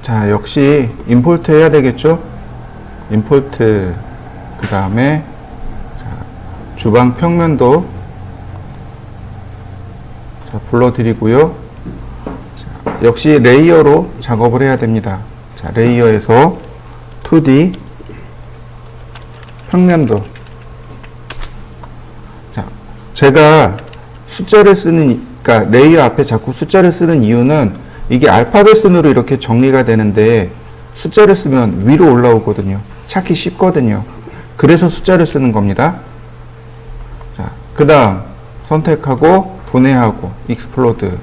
자, 역시 임포트 해야 되겠죠? 임포트, 그 다음에 주방 평면도 자, 불러드리고요. 자, 역시 레이어로 작업을 해야 됩니다. 자, 레이어에서 2D 평면도. 자, 제가 숫자를 쓰는, 그러니까 레이어 앞에 자꾸 숫자를 쓰는 이유는 이게 알파벳 순으로 이렇게 정리가 되는데 숫자를 쓰면 위로 올라오거든요. 찾기 쉽거든요. 그래서 숫자를 쓰는 겁니다. 자, 그 다음 선택하고 분해하고 익스플로드.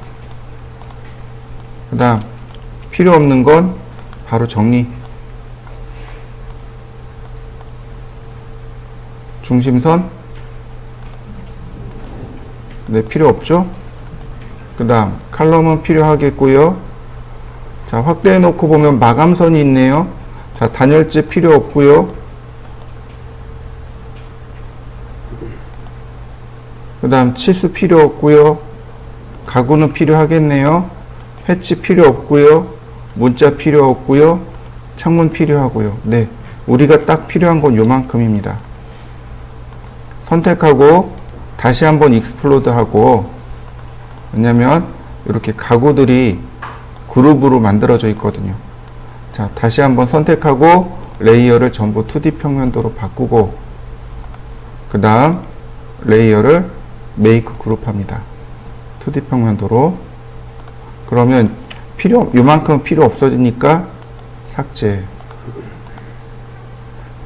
그 다음 필요 없는 건 바로 정리. 중심선. 네, 필요 없죠. 그 다음 칼럼은 필요하겠고요. 자, 확대해 놓고 보면 마감선이 있네요. 자, 단열재 필요 없고요. 그 다음 치수 필요 없고요. 가구는 필요하겠네요. 해치 필요 없고요. 문자 필요 없고요. 창문 필요하고요. 네, 우리가 딱 필요한 건 요만큼입니다. 선택하고 다시 한번 익스플로드 하고, 왜냐면 이렇게 가구들이 그룹으로 만들어져 있거든요. 자, 다시 한번 선택하고 레이어를 전부 2D 평면도로 바꾸고, 그 다음 레이어를 메이크 그룹합니다. 2D 평면도로. 그러면 요만큼 필요 없어지니까 삭제.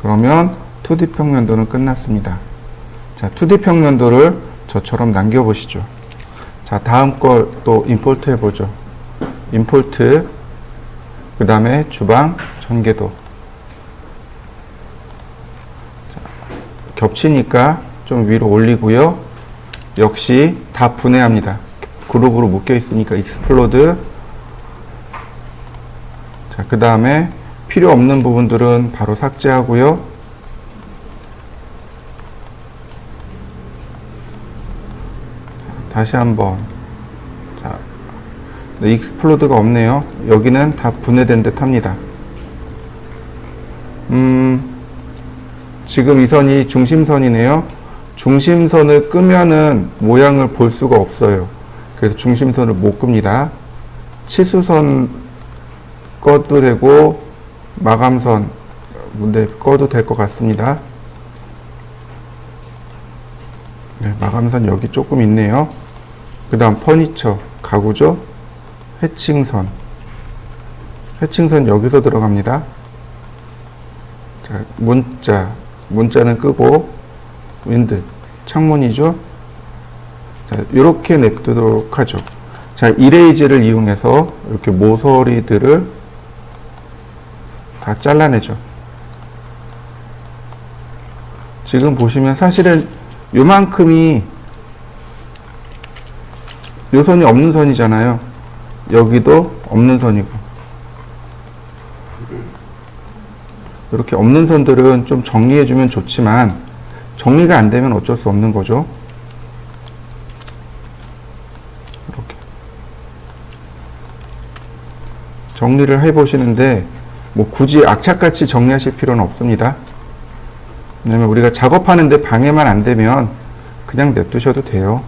그러면 2D 평면도는 끝났습니다. 자, 2D 평면도를 저처럼 남겨보시죠. 자, 다음 걸 또 임포트 해보죠. 임포트, 그 다음에 주방 전개도. 자, 겹치니까 좀 위로 올리고요. 역시 다 분해합니다. 그룹으로 묶여 있으니까 익스플로드. 자, 그 다음에 필요 없는 부분들은 바로 삭제하고요. 다시 한번. 자, 네, 익스플로드가 없네요. 여기는 다 분해된 듯 합니다. 지금 이 선이 중심선이네요. 중심선을 끄면은 모양을 볼 수가 없어요. 그래서 중심선을 못 끕니다. 치수선 꺼도 되고 마감선 꺼도 될 것 같습니다. 네, 마감선 여기 조금 있네요. 그 다음 퍼니처, 가구죠. 해칭선. 해칭선 여기서 들어갑니다. 자, 문자는 끄고, 윈드, 창문이죠. 자, 이렇게 냅두도록 하죠. 자, 이레이즈를 이용해서 이렇게 모서리들을 다 잘라내죠. 지금 보시면 사실은 요만큼이 요 선이 없는 선이잖아요. 여기도 없는 선이고. 이렇게 없는 선들은 좀 정리해주면 좋지만 정리가 안 되면 어쩔 수 없는 거죠. 이렇게 정리를 해 보시는데 뭐 굳이 악착같이 정리하실 필요는 없습니다. 왜냐면 우리가 작업하는데 방해만 안 되면 그냥 냅두셔도 돼요.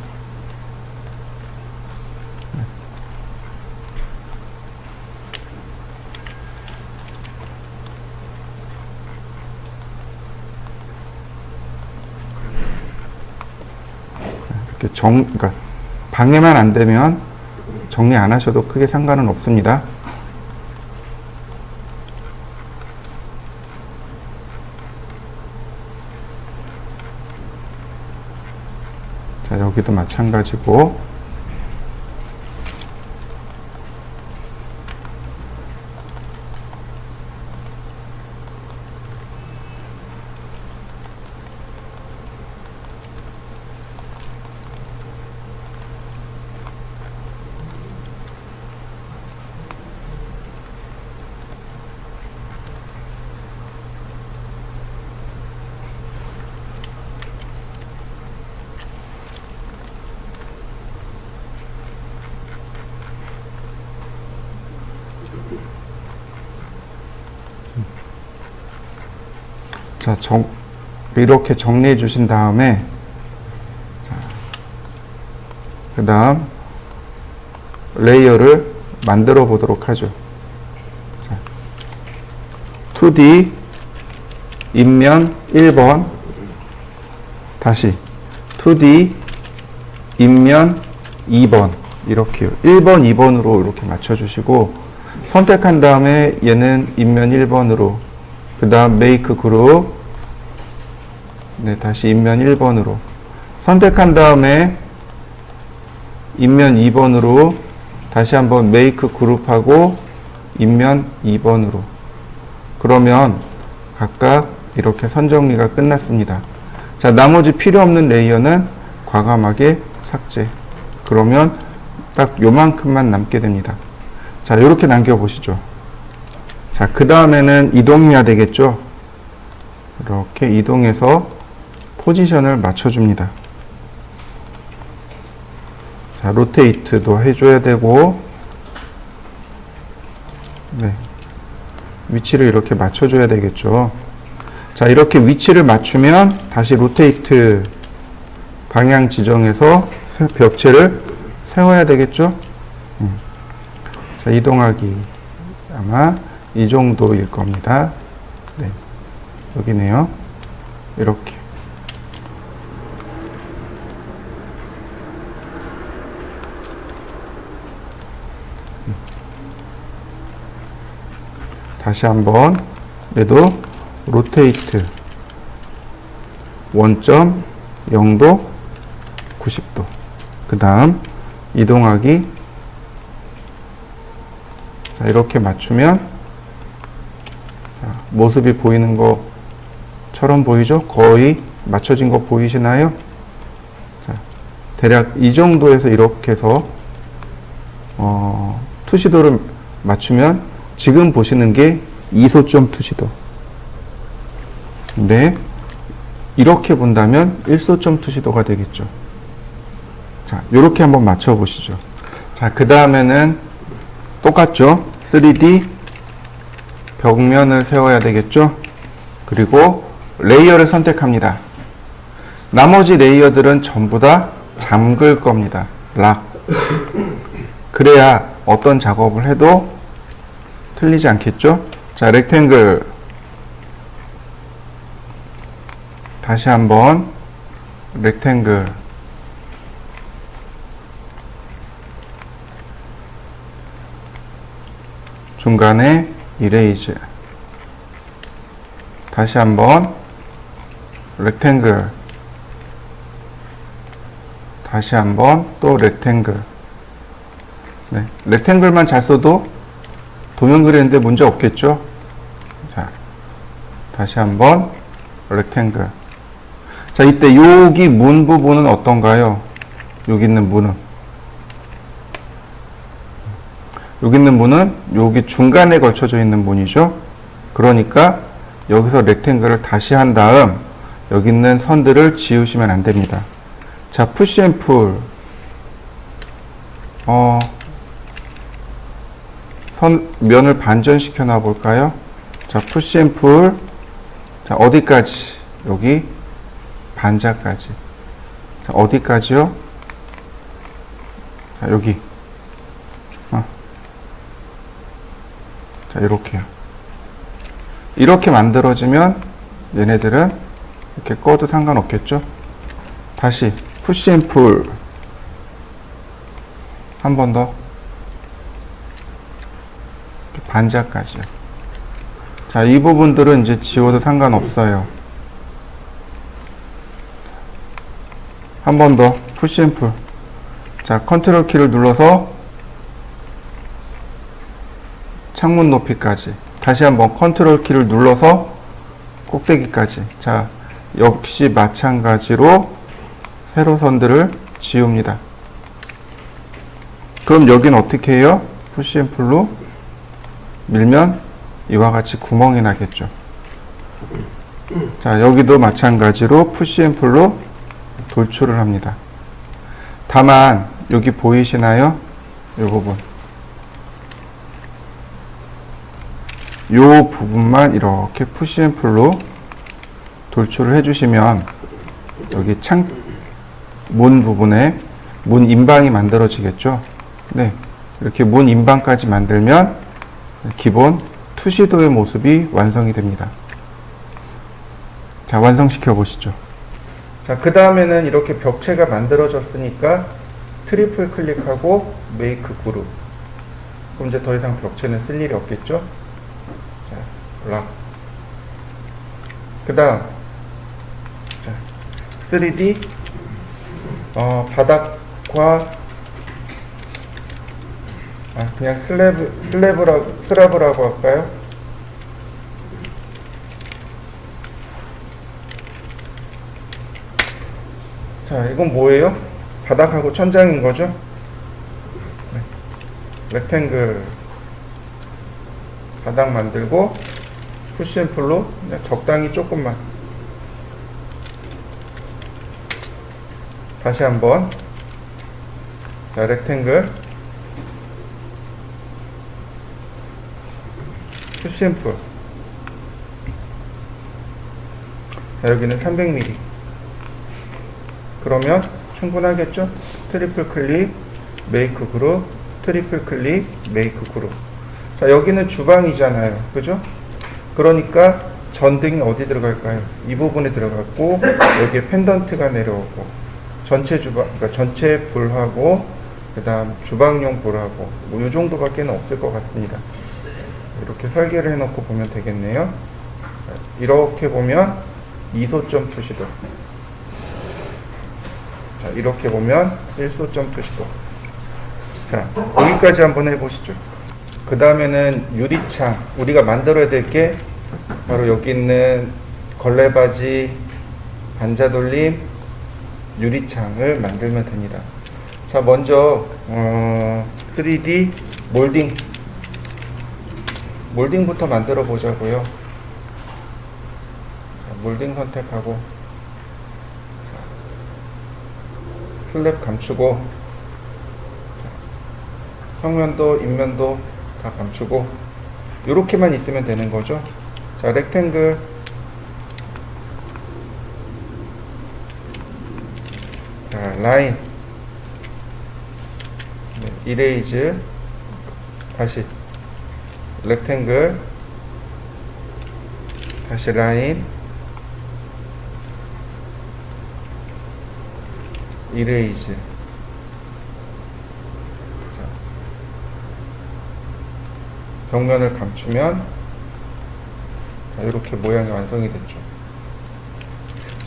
그러니까 방해만 안 되면 정리 안 하셔도 크게 상관은 없습니다. 자, 여기도 마찬가지고. 자, 이렇게 정리해 주신 다음에, 그 다음 레이어를 만들어 보도록 하죠. 자, 2D 인면 1번, 다시 2D 인면 2번, 이렇게요. 1번, 2번으로 이렇게 맞춰주시고, 선택한 다음에 얘는 인면 1번으로, 그 다음 메이크 그룹, 네, 다시 인면 1번으로, 선택한 다음에 인면 2번으로, 다시 한번 메이크 그룹하고 인면 2번으로. 그러면 각각 이렇게 선정리가 끝났습니다. 자, 나머지 필요 없는 레이어는 과감하게 삭제. 그러면 딱 요만큼만 남게 됩니다. 자, 이렇게 남겨보시죠. 자, 그 다음에는 이동해야 되겠죠. 이렇게 이동해서 포지션을 맞춰줍니다. 자, 로테이트도 해줘야 되고, 네, 위치를 이렇게 맞춰줘야 되겠죠. 자, 이렇게 위치를 맞추면 다시 로테이트 방향 지정해서 벽체를 세워야 되겠죠. 자, 이동하기 아마 이 정도일 겁니다. 네, 여기네요. 이렇게. 다시 한번 얘도 로테이트 원점 0도 90도. 그 다음 이동하기. 자, 이렇게 맞추면, 자, 모습이 보이는 것처럼 보이죠? 거의 맞춰진 거 보이시나요? 자, 대략 이 정도에서 이렇게 해서 투시도를 맞추면 지금 보시는 게 이소점 투시도. 근데 이렇게 본다면 1소점 투시도가 되겠죠. 자, 이렇게 한번 맞춰 보시죠. 자, 그 다음에는 똑같죠. 3D 벽면을 세워야 되겠죠. 그리고 레이어를 선택합니다. 나머지 레이어들은 전부 다 잠글 겁니다. 락. 그래야 어떤 작업을 해도 틀리지 않겠죠. 자, 렉탱글 다시 한번 렉탱글, 중간에 이레이즈, 다시 한번 렉탱글, 다시 한번 또 렉탱글. 네, 렉탱글만 잘 써도 도면 그리는데 문제 없겠죠. 자, 다시 한번 렉탱글. 자, 이때 여기 문 부분은 어떤가요? 여기 있는 문은, 여기 있는 문은 여기 중간에 걸쳐져 있는 문이죠. 그러니까 여기서 렉탱글을 다시 한 다음 여기 있는 선들을 지우시면 안 됩니다. 자, 푸시 앤 풀. 면을 반전시켜 놔 볼까요? 자, 푸시 앤 풀. 자, 어디까지? 여기 반자까지. 자, 어디까지요? 자, 여기. 자, 이렇게요. 이렇게 만들어지면 얘네들은 이렇게 꺼도 상관없겠죠? 다시 푸시 앤 풀. 한 번 더. 반자까지요. 자, 이 부분들은 이제 지워도 상관없어요. 한 번 더 푸시 앤 풀. 자, 컨트롤 키를 눌러서 창문 높이까지. 다시 한번 컨트롤 키를 눌러서 꼭대기까지. 자, 역시 마찬가지로 세로선들을 지웁니다. 그럼 여긴 어떻게 해요? 푸시 앤 풀로 밀면 이와 같이 구멍이 나겠죠. 자, 여기도 마찬가지로 푸시 앤 풀로 돌출을 합니다. 다만 여기 보이시나요? 이 부분. 이 부분만 이렇게 푸시 앤 풀로 돌출을 해주시면 여기 문 부분에 문 인방이 만들어지겠죠. 네, 이렇게 문 인방까지 만들면 기본 투시도의 모습이 완성이 됩니다. 자, 완성시켜 보시죠. 자, 그 다음에는 이렇게 벽체가 만들어졌으니까 트리플 클릭하고 메이크 그룹. 그럼 이제 더 이상 벽체는 쓸 일이 없겠죠. 자, 락. 그 다음 3D 바닥과 그냥 슬래브라고 할까요? 자, 이건 뭐예요? 바닥하고 천장인 거죠? 네. 렉탱글 바닥 만들고 푸시앤풀로 그냥 적당히 조금만 다시 한번. 자, 렉탱글 푸시앤풀. 자, 여기는 300mm. 그러면 충분하겠죠? 트리플 클릭 메이크 그룹, 트리플 클릭 메이크 그룹. 자, 여기는 주방이잖아요, 그죠? 그러니까 전등이 어디 들어갈까요? 이 부분에 들어갔고, 여기에 펜던트가 내려오고, 전체 주방, 그러니까 전체 불하고, 그 다음 주방용 불하고, 뭐 이 정도밖에 없을 것 같습니다. 이렇게 설계를 해놓고 보면 되겠네요. 이렇게 보면 이소점 투시도. 자, 이렇게 보면 1소점 투시도. 자, 여기까지 한번 해보시죠. 그 다음에는 유리창. 우리가 만들어야 될 게 바로 여기 있는 걸레바지, 반자돌림, 유리창을 만들면 됩니다. 자, 먼저 3D 몰딩부터 만들어 보자고요. 자, 몰딩 선택하고 슬랩 감추고, 평면도 입면도 다 감추고, 이렇게만 있으면 되는 거죠. 자, 렉탱글. 자, 라인. 네, 이레이즈. 다시 렉탱글. 다시 라인. 이레이즈. 자, 벽면을 감추면 자, 이렇게 모양이 완성이 됐죠.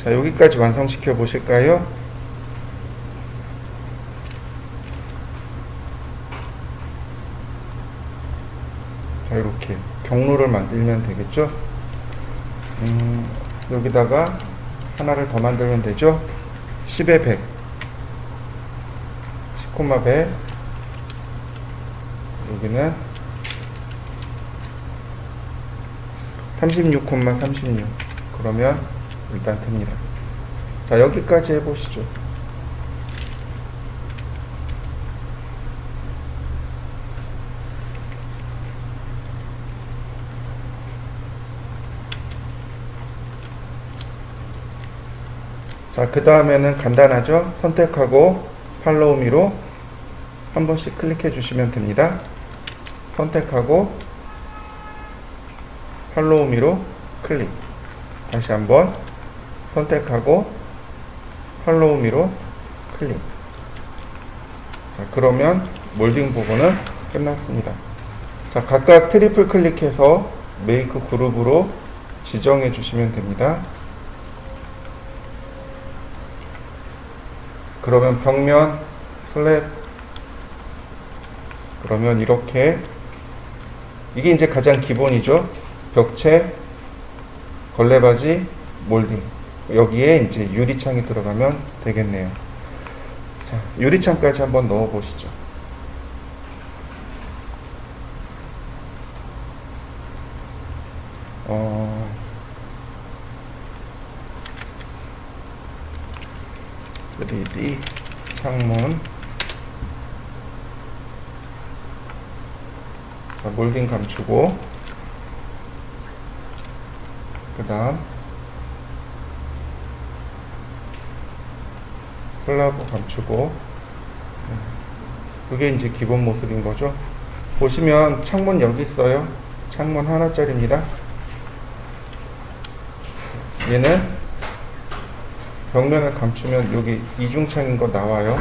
자, 여기까지 완성시켜 보실까요? 자, 이렇게 경로를 만들면 되겠죠. 여기다가 하나를 더 만들면 되죠. 10에 100, 10,100. 여기는 36,36. 그러면 일단 됩니다. 자, 여기까지 해보시죠. 자, 그 다음에는 간단하죠. 선택하고 팔로우 미로 한 번씩 클릭해 주시면 됩니다. 선택하고 팔로우 미로 클릭. 다시 한번 선택하고 팔로우 미로 클릭. 자, 그러면 몰딩 부분은 끝났습니다. 자, 각각 트리플 클릭해서 메이크 그룹으로 지정해 주시면 됩니다. 그러면 벽면 슬랩. 그러면 이렇게, 이게 이제 가장 기본이죠. 벽체, 걸레바지, 몰딩. 여기에 이제 유리창이 들어가면 되겠네요. 자, 유리창까지 한번 넣어 보시죠. LED 창문. 자, 몰딩 감추고, 그 다음 콜라보 감추고, 그게 이제 기본 모습인 거죠. 보시면 창문 여기 있어요. 창문 하나짜리입니다. 얘는 벽면을 감추면 여기 이중창인 거 나와요.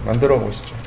만들어 보시죠.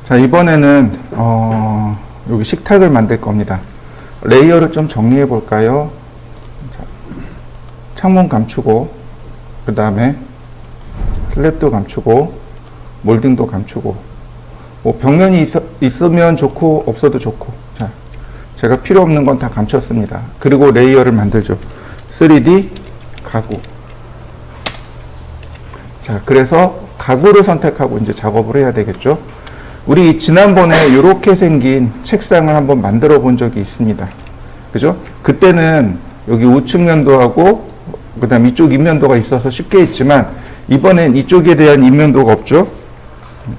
자, 이번에는 여기 식탁을 만들 겁니다. 레이어를 좀 정리해 볼까요? 자, 창문 감추고, 그 다음에 슬랩도 감추고, 몰딩도 감추고, 뭐 벽면이 있으면 좋고 없어도 좋고. 자, 제가 필요 없는 건 다 감췄습니다. 그리고 레이어를 만들죠. 3D 가구. 자, 그래서 가구를 선택하고 이제 작업을 해야 되겠죠. 우리 지난번에 이렇게 생긴 책상을 한번 만들어 본 적이 있습니다. 그죠? 그때는 여기 우측 면도하고 그 다음 이쪽 인면도가 있어서 쉽게 했지만 이번엔 이쪽에 대한 인면도가 없죠.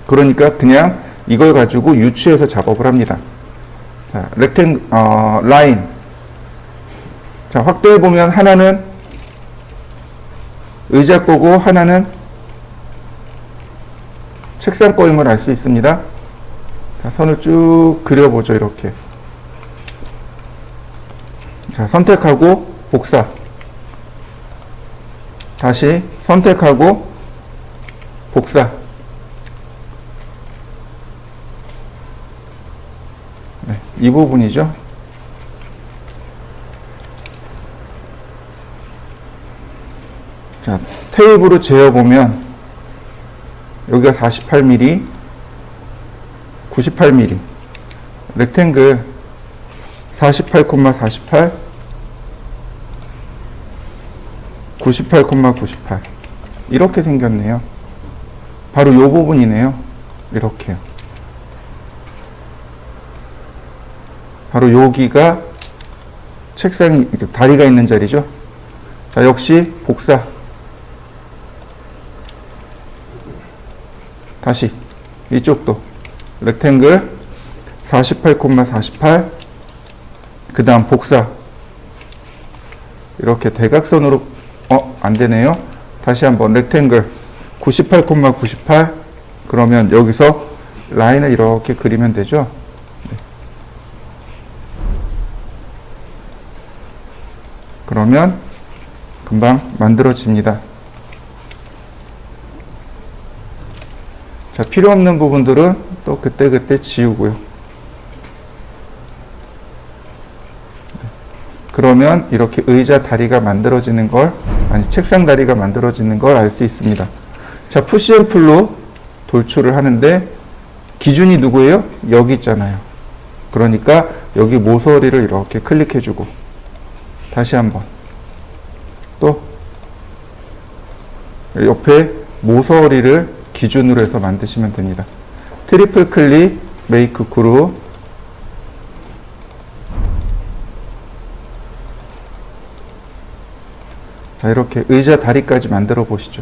그러니까 그냥 이걸 가지고 유추해서 작업을 합니다. 자, 라인. 자, 확대해 보면 하나는 의자 거고 하나는 책상 거임을 알 수 있습니다. 자, 선을 쭉 그려보죠, 이렇게. 자, 선택하고 복사. 다시 선택하고 복사. 네, 이 부분이죠. 자, 테이프로 재어보면 여기가 48mm, 98mm, 렉탱글 48,48, 98,98 이렇게 생겼네요. 바로 이 부분이네요. 이렇게요. 바로 여기가 책상이 다리가 있는 자리죠. 자, 역시 복사. 다시 이쪽도 렉탱글 48,48 그 다음 복사. 이렇게 대각선으로 안되네요. 다시 한번 렉탱글 98,98 그러면 여기서 라인을 이렇게 그리면 되죠. 네. 그러면 금방 만들어집니다. 자, 필요 없는 부분들은 또 그때그때 지우고요. 그러면 이렇게 의자 다리가 만들어지는 걸, 아니 책상 다리가 만들어지는 걸 알 수 있습니다. 자, 푸시앤풀로 돌출을 하는데 기준이 누구예요? 여기 있잖아요. 그러니까 여기 모서리를 이렇게 클릭해주고 다시 한번 또 옆에 모서리를 기준으로 해서 만드시면 됩니다. 트리플 클릭, 메이크 그룹. 자, 이렇게 의자 다리까지 만들어 보시죠.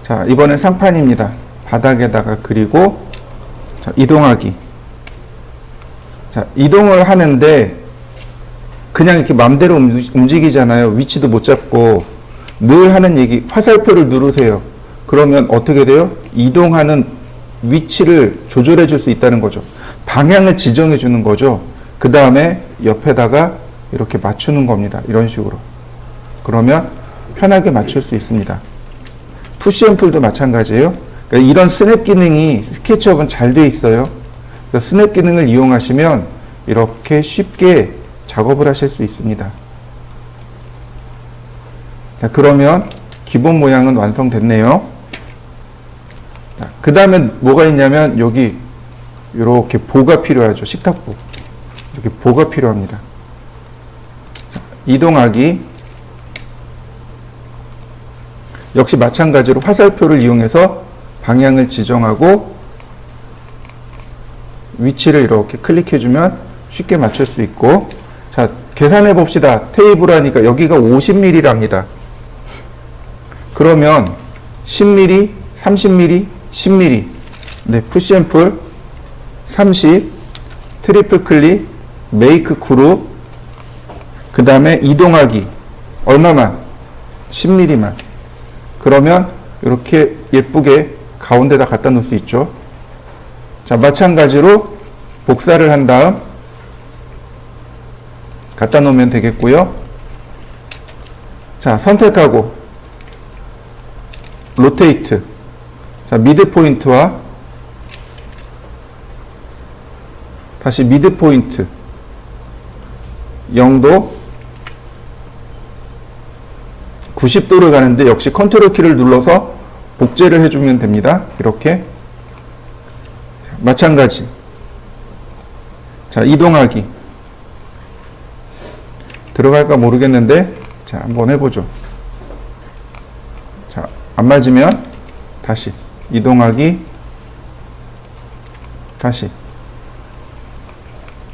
자, 이번엔 상판입니다. 바닥에다가 그리고 자, 이동하기. 자, 이동을 하는데 그냥 이렇게 맘대로 움직이잖아요. 위치도 못 잡고. 늘 하는 얘기, 화살표를 누르세요. 그러면 어떻게 돼요? 이동하는 위치를 조절해 줄 수 있다는 거죠. 방향을 지정해 주는 거죠. 그 다음에 옆에다가 이렇게 맞추는 겁니다. 이런 식으로. 그러면 편하게 맞출 수 있습니다. 푸시앤풀도 마찬가지예요. 그러니까 이런 스냅 기능이 스케치업은 잘 되어 있어요. 그래서 스냅 기능을 이용하시면 이렇게 쉽게 작업을 하실 수 있습니다. 자, 그러면 기본 모양은 완성됐네요. 그 다음에 뭐가 있냐면 여기 이렇게 보가 필요하죠. 식탁보. 이렇게 보가 필요합니다. 자, 이동하기. 역시 마찬가지로 화살표를 이용해서 방향을 지정하고 위치를 이렇게 클릭해주면 쉽게 맞출 수 있고. 자, 계산해 봅시다. 테이블 하니까 여기가 50mm랍니다. 그러면 10mm, 30mm, 10mm. 네, 푸시앤풀 30, 트리플 클릭, 메이크 그룹, 그 다음에 이동하기. 얼마만? 10mm만. 그러면 이렇게 예쁘게 가운데다 갖다 놓을 수 있죠. 자, 마찬가지로 복사를 한 다음 갖다 놓으면 되겠고요. 자, 선택하고 로테이트. 자, 미드 포인트와 다시 미드 포인트 0도 90도를 가는데 역시 컨트롤 키를 눌러서 복제를 해주면 됩니다. 이렇게 마찬가지. 자, 이동하기 들어갈까 모르겠는데 자, 한번 해보죠. 자, 안 맞으면 다시 이동하기, 다시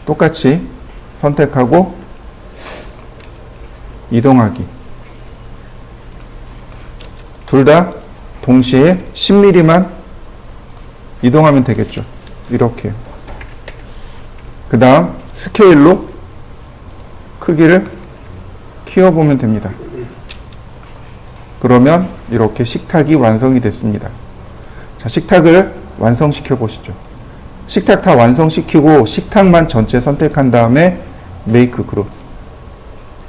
똑같이 선택하고 이동하기. 둘 다 동시에 10mm만 이동하면 되겠죠. 이렇게. 그 다음 스케일로 크기를 키워보면 됩니다. 그러면 이렇게 식탁이 완성이 됐습니다. 자, 식탁을 완성시켜 보시죠. 식탁 다 완성시키고 식탁만 전체 선택한 다음에 메이크 그룹.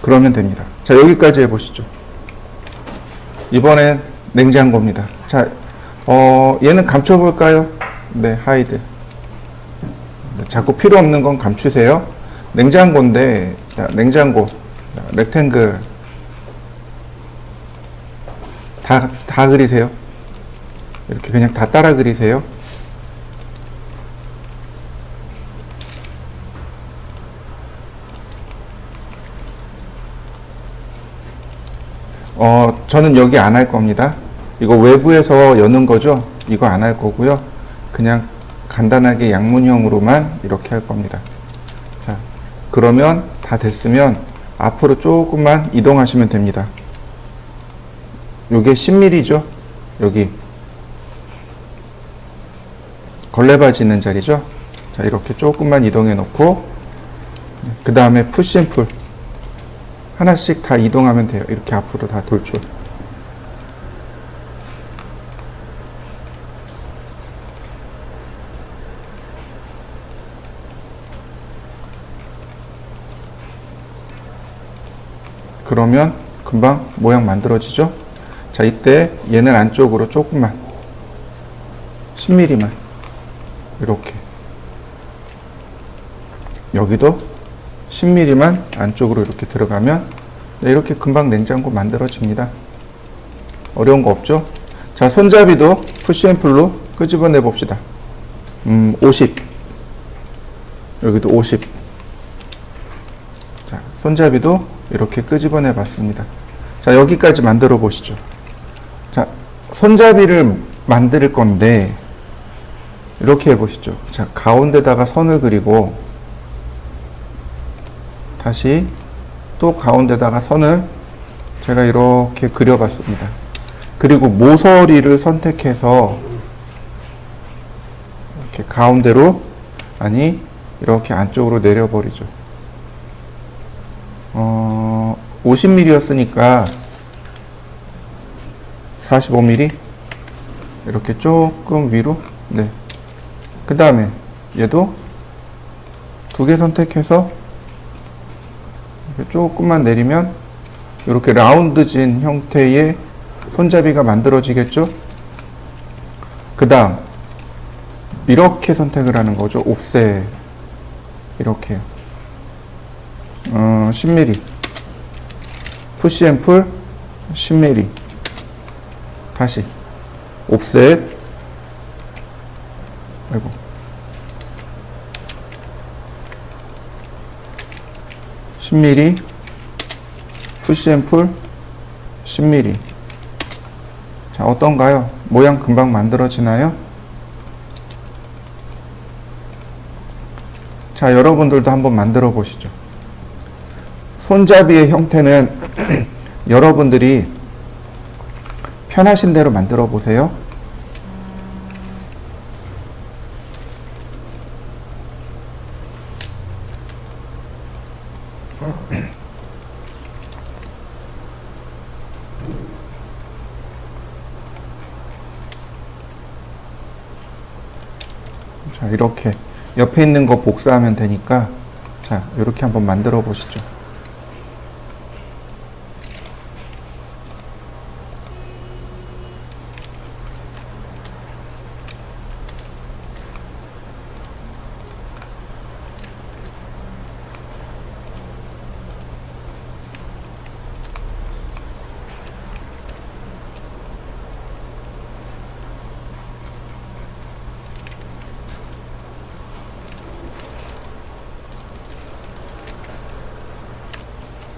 그러면 됩니다. 자, 여기까지 해보시죠. 이번엔 냉장고입니다. 자, 얘는 감춰볼까요? 네, 하이드. 자꾸 필요 없는 건 감추세요. 냉장고인데, 자, 냉장고, 자, 렉탱글. 다 그리세요. 이렇게 그냥 다 따라 그리세요. 저는 여기 안 할 겁니다. 이거 외부에서 여는 거죠? 이거 안 할 거고요. 그냥 간단하게 양문형으로만 이렇게 할 겁니다. 자, 그러면 다 됐으면 앞으로 조금만 이동하시면 됩니다. 요게 10mm죠? 여기 걸레바지 있는 자리죠? 자, 이렇게 조금만 이동해 놓고 그 다음에 푸시앤풀 하나씩 다 이동하면 돼요. 이렇게 앞으로 다 돌출. 그러면 금방 모양 만들어지죠? 자, 이때 얘는 안쪽으로 조금만 10mm만 이렇게, 여기도 10mm만 안쪽으로 이렇게 들어가면 이렇게 금방 냉장고 만들어집니다. 어려운 거 없죠? 자, 손잡이도 푸시앤풀로 끄집어내 봅시다. 50. 여기도 50. 자, 손잡이도 이렇게 끄집어내 봤습니다. 자, 여기까지 만들어 보시죠. 자, 손잡이를 만들 건데 이렇게 해 보시죠. 자, 가운데다가 선을 그리고 다시 또 가운데다가 선을 제가 이렇게 그려 봤습니다. 그리고 모서리를 선택해서 이렇게 가운데로, 아니 이렇게 안쪽으로 내려버리죠. 50mm 였으니까 45mm 이렇게 조금 위로. 네. 그 다음에 얘도 두 개 선택해서 이렇게 조금만 내리면 이렇게 라운드진 형태의 손잡이가 만들어지겠죠. 그 다음 이렇게 선택을 하는 거죠. 옵셋. 이렇게 10mm 푸시앤풀 10mm 다시 옵셋. 아이고, 10mm 푸시앤풀 10mm. 자, 어떤가요? 모양 금방 만들어지나요? 자, 여러분들도 한번 만들어 보시죠. 손잡이의 형태는 여러분들이 편하신 대로 만들어 보세요. 자, 이렇게 옆에 있는 거 복사하면 되니까, 자, 이렇게 한번 만들어 보시죠.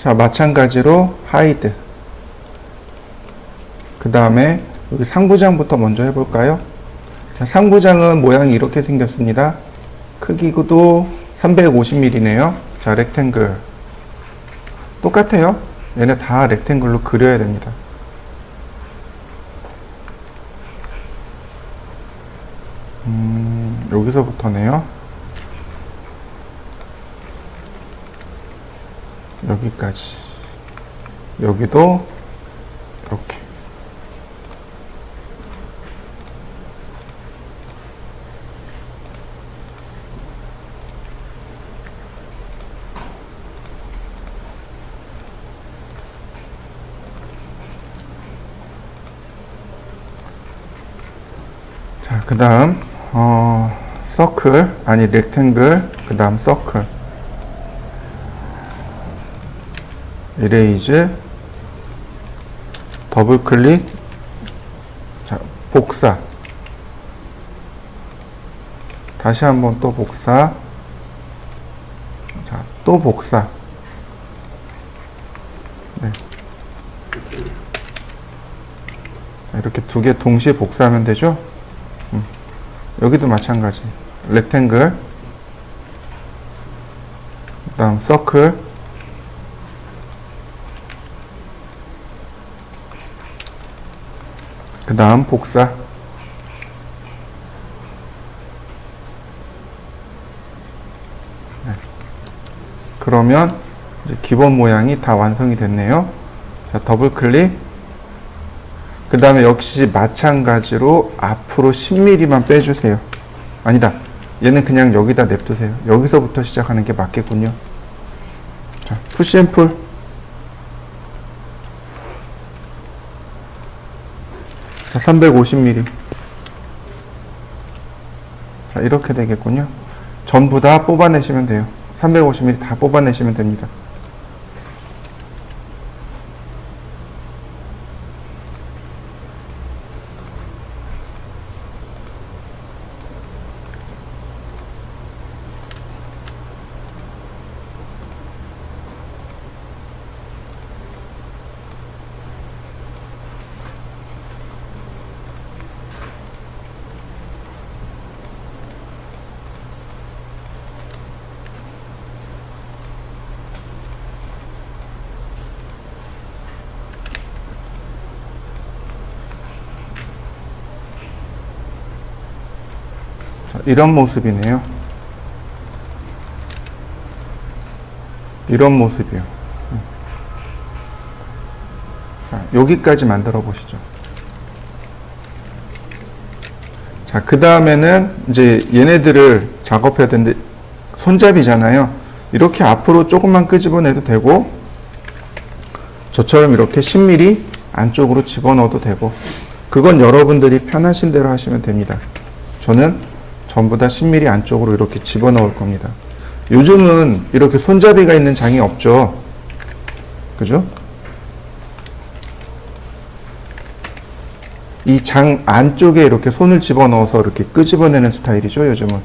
자, 마찬가지로 하이드. 그 다음에 여기 상부장부터 먼저 해볼까요? 자, 상부장은 모양이 이렇게 생겼습니다. 크기도 350mm네요. 자, 렉탱글. 똑같아요. 얘네 다 렉탱글로 그려야 됩니다. 여기서부터네요. 여기까지. 여기도 이렇게. 자, 그 다음 서클, 아니 렉탱글, 그 다음 서클, 이레이즈, 더블 클릭, 자, 복사, 다시 한번 또 복사, 자, 또 복사. 네. 이렇게 두 개 동시에 복사하면 되죠? 여기도 마찬가지. 렉탱글, 그 다음 서클, 그 다음 복사. 네. 그러면 이제 기본 모양이 다 완성이 됐네요. 자, 더블 클릭. 그 다음에 역시 마찬가지로 앞으로 10mm만 빼주세요. 아니다. 얘는 그냥 여기다 냅두세요. 여기서부터 시작하는 게 맞겠군요. 자, 푸시 앤 풀. 자, 350mm. 자, 이렇게 되겠군요. 전부 다 뽑아내시면 돼요. 350mm 다 뽑아내시면 됩니다. 이런 모습이네요. 이런 모습이요. 자, 여기까지 만들어 보시죠. 자, 그 다음에는 이제 얘네들을 작업해야 되는데, 손잡이잖아요. 이렇게 앞으로 조금만 끄집어내도 되고, 저처럼 이렇게 10mm 안쪽으로 집어넣어도 되고, 그건 여러분들이 편하신 대로 하시면 됩니다. 저는 전부 다 10mm 안쪽으로 이렇게 집어넣을 겁니다. 요즘은 이렇게 손잡이가 있는 장이 없죠. 그죠? 이 장 안쪽에 이렇게 손을 집어넣어서 이렇게 끄집어내는 스타일이죠. 요즘은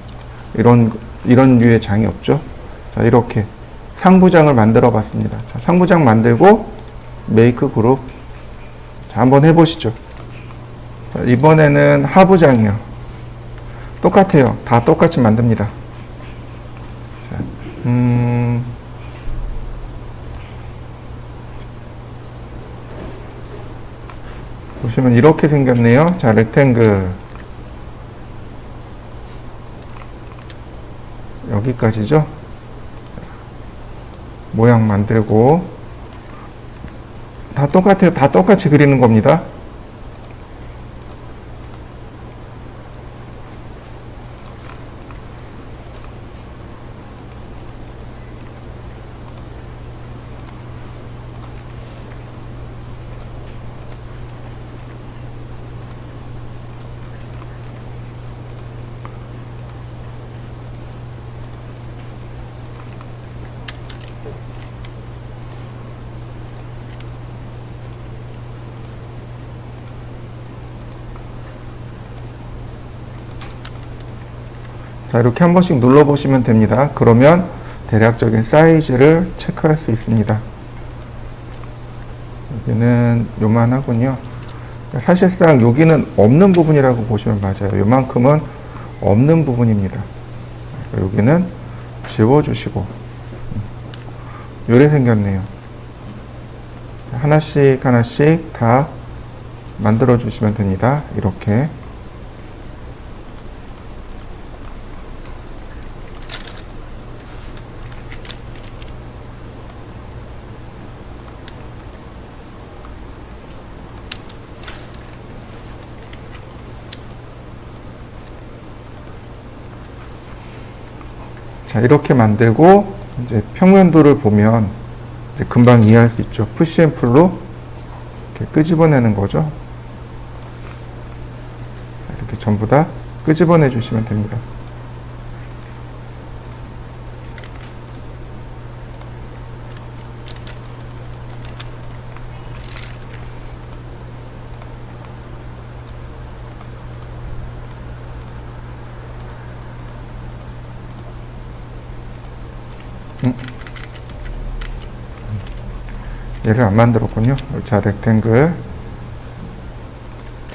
이런 류의 장이 없죠. 자, 이렇게 상부장을 만들어 봤습니다. 자, 상부장 만들고 메이크 그룹. 자, 한번 해보시죠. 자, 이번에는 하부장이요. 똑같아요. 다 똑같이 만듭니다. 자, 보시면 이렇게 생겼네요. 자, 렉탱글. 여기까지죠. 모양 만들고. 다 똑같아요. 다 똑같이 그리는 겁니다. 자, 이렇게 한 번씩 눌러보시면 됩니다. 그러면 대략적인 사이즈를 체크할 수 있습니다. 여기는 요만하군요. 사실상 여기는 없는 부분이라고 보시면 맞아요. 요만큼은 없는 부분입니다. 여기는 지워주시고 요래 생겼네요. 하나씩 하나씩 다 만들어 주시면 됩니다. 이렇게. 자, 이렇게 만들고 이제 평면도를 보면 이제 금방 이해할 수 있죠. 푸시 앤 풀로 이렇게 끄집어내는 거죠. 이렇게 전부 다 끄집어내 주시면 됩니다. 얘를 안 만들었군요. 자, 렉탱글.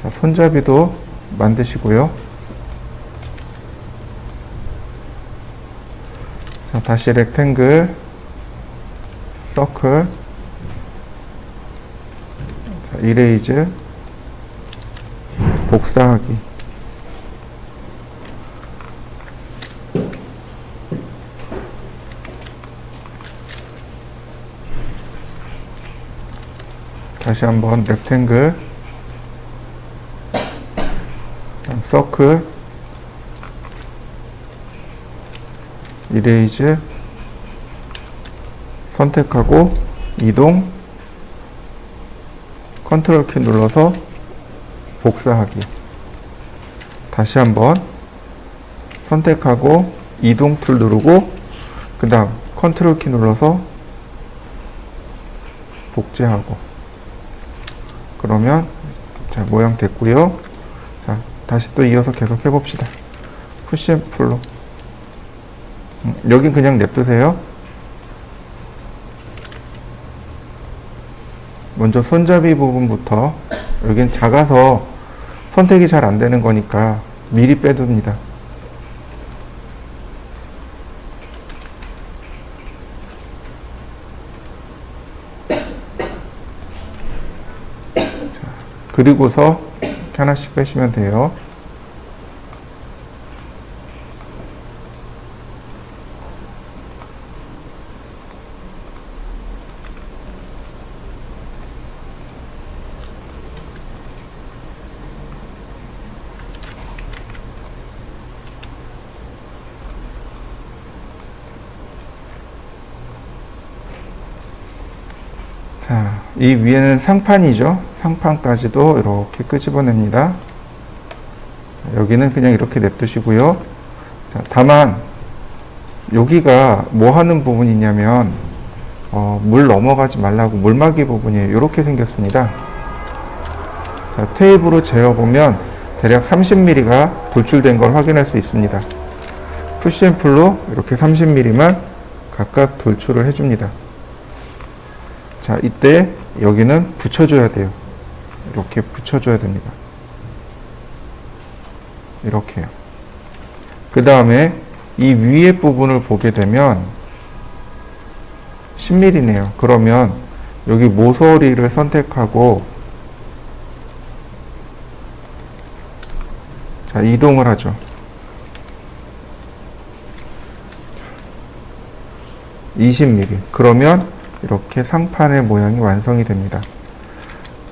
자, 손잡이도 만드시고요. 자, 다시 렉탱글, 서클, 자, 이레이즈, 복사하기. 다시 한번 렉탱글, 서클, 이레이즈, 선택하고 이동, 컨트롤 키 눌러서 복사하기. 다시 한번 선택하고 이동 툴 누르고 그 다음 컨트롤 키 눌러서 복제하고. 그러면 자, 모양 됐고요. 자, 다시 또 이어서 계속 해봅시다. 푸시 앤 풀로. 여긴 그냥 냅두세요. 먼저 손잡이 부분부터. 여긴 작아서 선택이 잘 안 되는 거니까 미리 빼둡니다. 그리고서 이렇게 하나씩 빼시면 돼요. 자, 이 위에는 상판이죠. 상판까지도 이렇게 끄집어냅니다. 여기는 그냥 이렇게 냅두시고요. 자, 다만 여기가 뭐 하는 부분이냐면 물 넘어가지 말라고 물막이 부분이에요. 이렇게 생겼습니다. 자, 테이프로 재어보면 대략 30mm가 돌출된 걸 확인할 수 있습니다. 푸시 앤 풀로 이렇게 30mm만 각각 돌출을 해줍니다. 자, 이때 여기는 붙여줘야 돼요. 이렇게 붙여줘야 됩니다. 이렇게요. 그 다음에 이 위에 부분을 보게 되면 10mm네요. 그러면 여기 모서리를 선택하고 자, 이동을 하죠. 20mm. 그러면 이렇게 상판의 모양이 완성이 됩니다.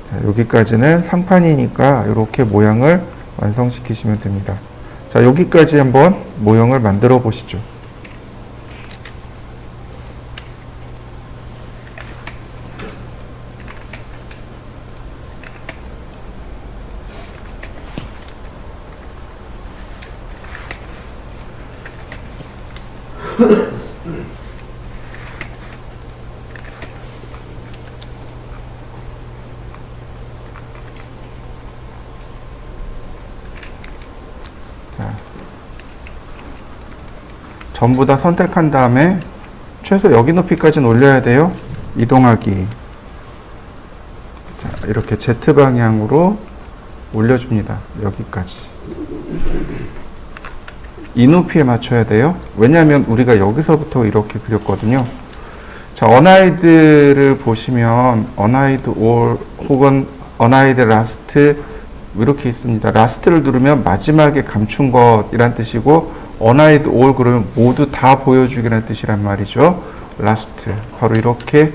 자, 여기까지는 상판이니까 이렇게 모양을 완성시키시면 됩니다. 자, 여기까지 한번 모형을 만들어 보시죠. 전부 다 선택한 다음에 최소 여기 높이까지는 올려야 돼요. 이동하기. 이렇게 Z 방향으로 올려줍니다. 여기까지. 이 높이에 맞춰야 돼요. 왜냐하면 우리가 여기서부터 이렇게 그렸거든요. 자, 어나이드를 보시면 어나이드 올 혹은 어나이드 라스트 이렇게 있습니다. 라스트를 누르면 마지막에 감춘 것이란 뜻이고 어나이드 올 그러면 모두 다 보여주기란 뜻이란 말이죠. 라스트 바로 이렇게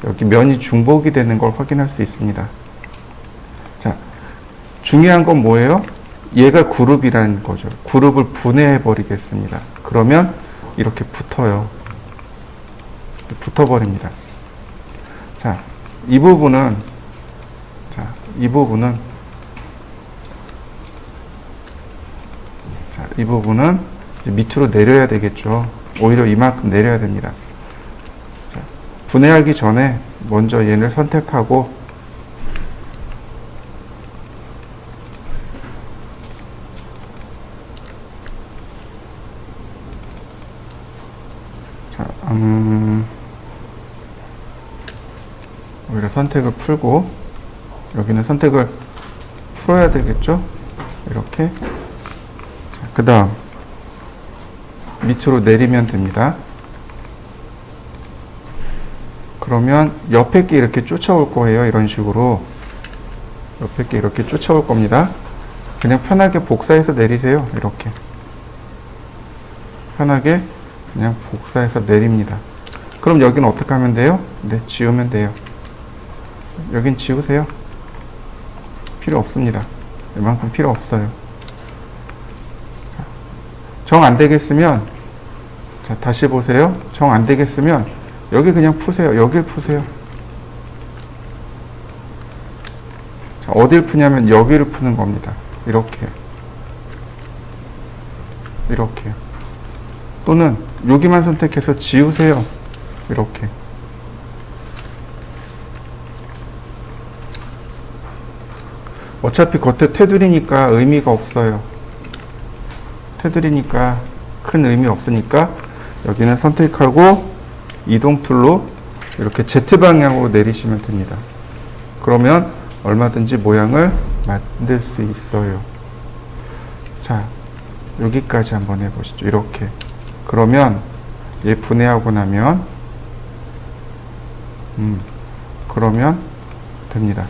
여기 면이 중복이 되는 걸 확인할 수 있습니다. 자, 중요한 건 뭐예요? 얘가 그룹이라는 거죠. 그룹을 분해해 버리겠습니다. 그러면 이렇게 붙어요. 붙어버립니다. 자, 이 부분은 이제 밑으로 내려야 되겠죠. 오히려 이만큼 내려야 됩니다. 자, 분해하기 전에 먼저 얘를 선택하고 자, 오히려 선택을 풀고 여기는 선택을 풀어야 되겠죠. 이렇게 그 다음 밑으로 내리면 됩니다. 그러면 옆에 게 이렇게 쫓아올 거예요. 이런 식으로 옆에 게 이렇게 쫓아올 겁니다. 그냥 편하게 복사해서 내리세요. 이렇게 편하게 그냥 복사해서 내립니다. 그럼 여기는 어떻게 하면 돼요? 네, 지우면 돼요. 여긴 지우세요. 필요 없습니다. 이만큼 필요 없어요. 정 안 되겠으면 자, 다시 보세요. 정 안 되겠으면 여기 그냥 푸세요. 여길 푸세요. 자, 어딜 푸냐면 여기를 푸는 겁니다. 이렇게 또는 여기만 선택해서 지우세요. 이렇게 어차피 겉에 테두리니까 의미가 없어요. 테두리니까 큰 의미 없으니까 여기는 선택하고 이동 툴로 이렇게 Z 방향으로 내리시면 됩니다. 그러면 얼마든지 모양을 만들 수 있어요. 자, 여기까지 한번 해보시죠. 이렇게. 그러면 얘 분해하고 나면 그러면 됩니다.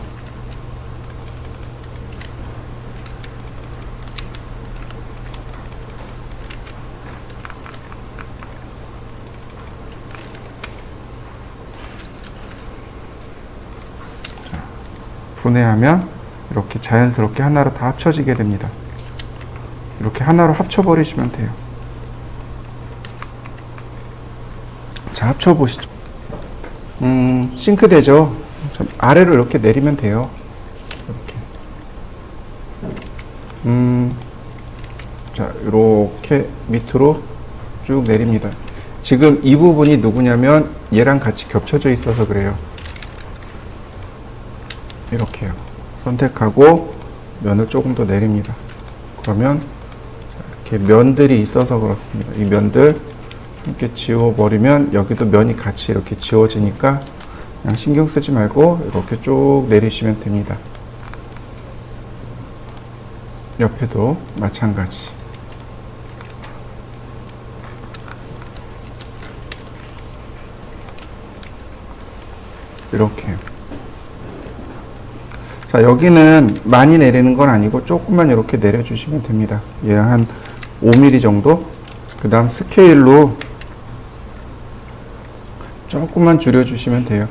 분해하면 이렇게 자연스럽게 하나로 다 합쳐지게 됩니다. 이렇게 하나로 합쳐버리시면 돼요. 자, 합쳐보시죠. 싱크대죠. 아래로 이렇게 내리면 돼요. 이렇게. 자, 이렇게 밑으로 쭉 내립니다. 지금 이 부분이 누구냐면 얘랑 같이 겹쳐져 있어서 그래요. 이렇게요. 선택하고 면을 조금 더 내립니다. 그러면 이렇게 면들이 있어서 그렇습니다. 이 면들 이렇게 지워버리면 여기도 면이 같이 이렇게 지워지니까 그냥 신경 쓰지 말고 이렇게 쭉 내리시면 됩니다. 옆에도 마찬가지. 이렇게. 자, 여기는 많이 내리는 건 아니고 조금만 이렇게 내려주시면 됩니다. 얘 한 5mm 정도. 그 다음 스케일로 조금만 줄여주시면 돼요.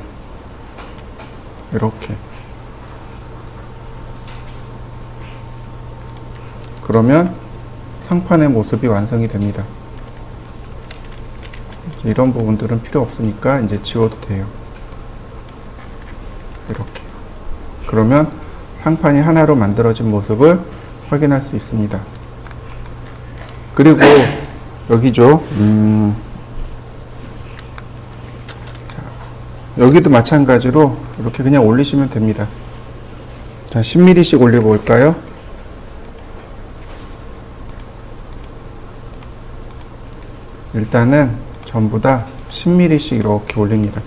이렇게. 그러면 상판의 모습이 완성이 됩니다. 이런 부분들은 필요 없으니까 이제 지워도 돼요. 이렇게. 그러면 상판이 하나로 만들어진 모습을 확인할 수 있습니다. 그리고 여기죠. 자, 여기도 마찬가지로 이렇게 그냥 올리시면 됩니다. 자, 10mm씩 올려볼까요? 일단은 전부 다 10mm씩 이렇게 올립니다.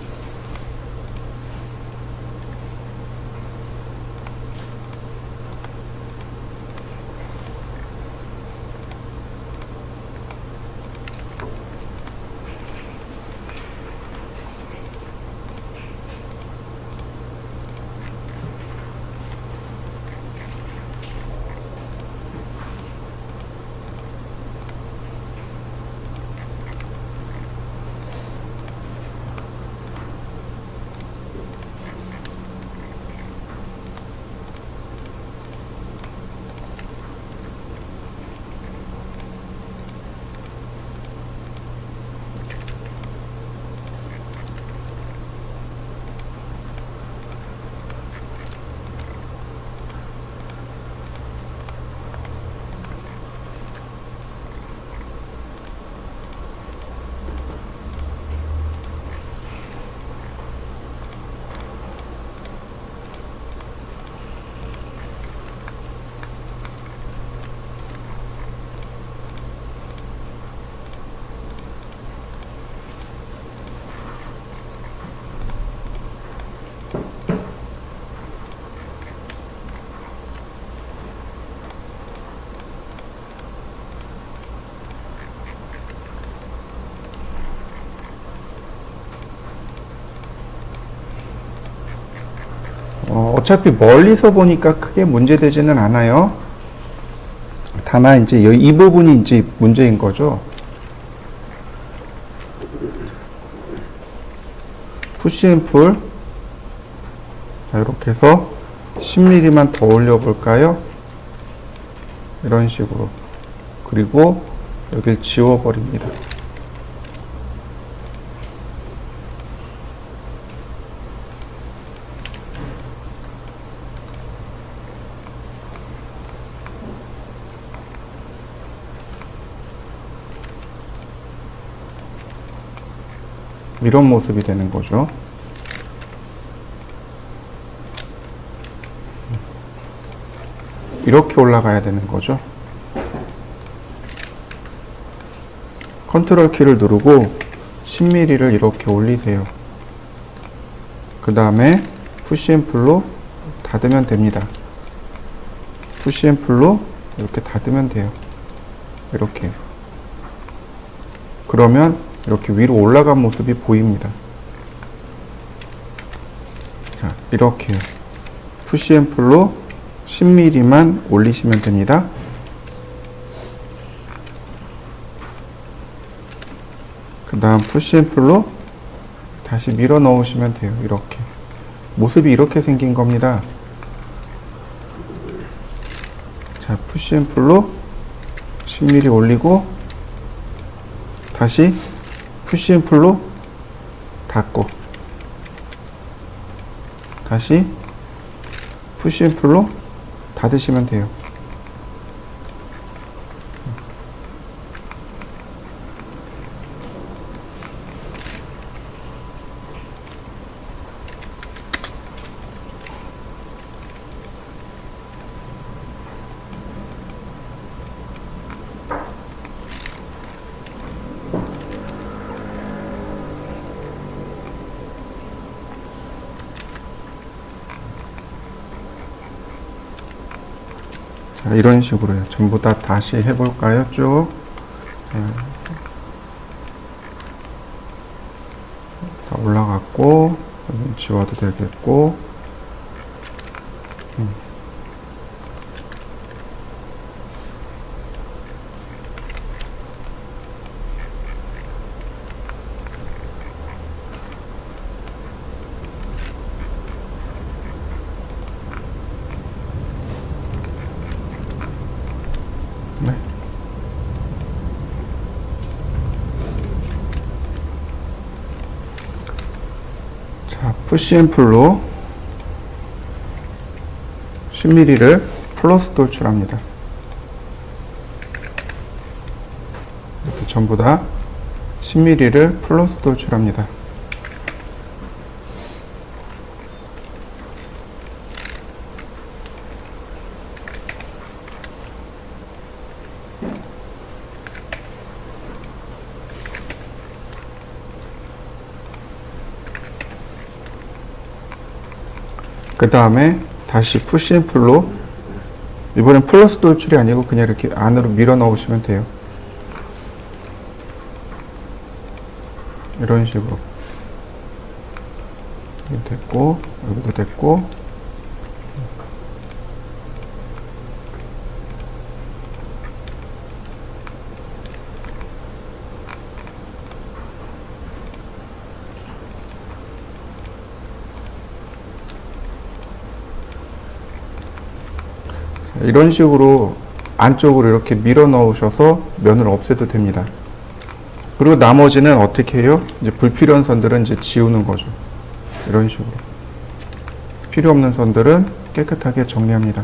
어차피 멀리서 보니까 크게 문제되지는 않아요. 다만 이제 이 부분이 이제 문제인 거죠. 푸시앤풀. 자, 이렇게 해서 10mm만 더 올려볼까요? 이런 식으로. 그리고 여길 지워버립니다. 이런 모습이 되는 거죠. 이렇게 올라가야 되는 거죠. 컨트롤 키를 누르고 10mm를 이렇게 올리세요. 그 다음에 푸시앤풀로 닫으면 됩니다. 푸시앤풀로 이렇게 닫으면 돼요. 이렇게. 그러면 이렇게 위로 올라간 모습이 보입니다. 자, 이렇게 푸시앤풀로 10mm만 올리시면 됩니다. 그 다음 푸시앤풀로 다시 밀어 넣으시면 돼요. 이렇게. 모습이 이렇게 생긴 겁니다. 자, 푸시앤풀로 10mm 올리고 다시 푸시앤풀로 닫고 다시 푸시앤풀로 닫으시면 돼요. 자, 이런 식으로요. 전부 다 다시 해볼까요? 쭉. 다 올라갔고, 여기 지워도 되겠고, 네. 자, 푸시앤풀로 10mm를 플러스 돌출합니다. 이렇게 전부 다 10mm를 플러스 돌출합니다. 그 다음에 다시 푸시앤풀로, 이번엔 플러스 돌출이 아니고 그냥 이렇게 안으로 밀어 넣으시면 돼요. 이런 식으로. 여기 됐고, 여기도 됐고, 이런 식으로 안쪽으로 이렇게 밀어 넣으셔서 면을 없애도 됩니다. 그리고 나머지는 어떻게 해요? 이제 불필요한 선들은 이제 지우는 거죠. 이런 식으로. 필요 없는 선들은 깨끗하게 정리합니다.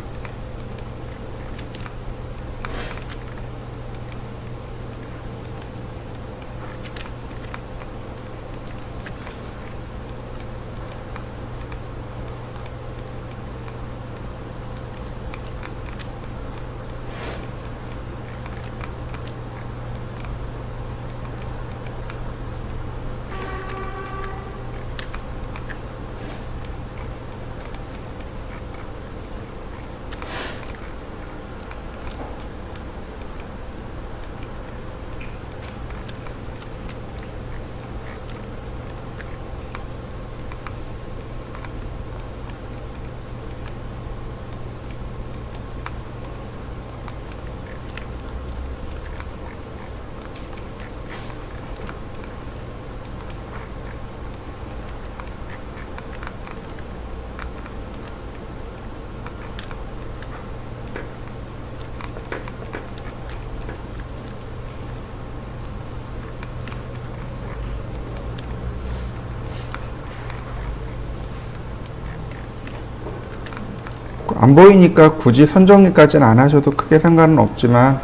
안 보이니까 굳이 선정리까지는 안 하셔도 크게 상관은 없지만